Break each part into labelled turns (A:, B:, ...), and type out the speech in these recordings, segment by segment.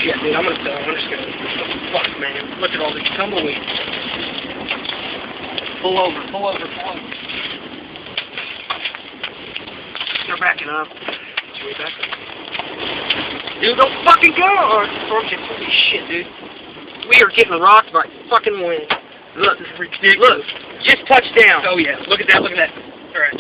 A: shit, dude. I'm just gonna... Fuck, man. Look at all these tumbleweeds. Pull over. They're backing up. Should we back up? Dude, don't fucking go! Or I'm getting holy shit, dude. We are getting rocked by fucking wind. Look, this is ridiculous. Look, just touched down. Oh yeah, look at that, Alright.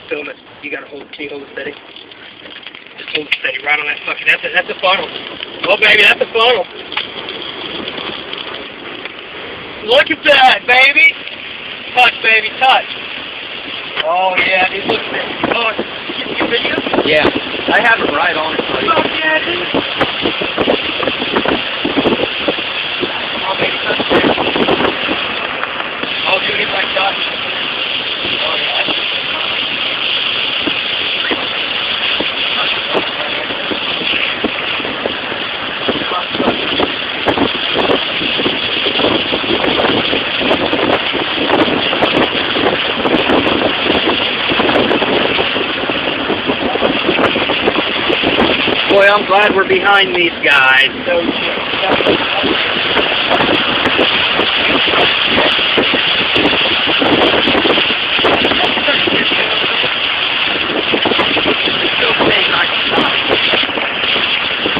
A: Film it. You gotta hold, can you hold it steady? Just hold it steady, right on that fucking, that's a funnel. Oh baby, that's a funnel. Look at that, baby! Touch, baby, touch. Oh yeah, dude, look at that. Oh, you video?
B: Yeah, I have it right on it, buddy.
A: Oh yeah, dude. Oh baby, touch it. Oh dude, he's like touch. Oh yeah. Boy, I'm glad we're behind these guys. So,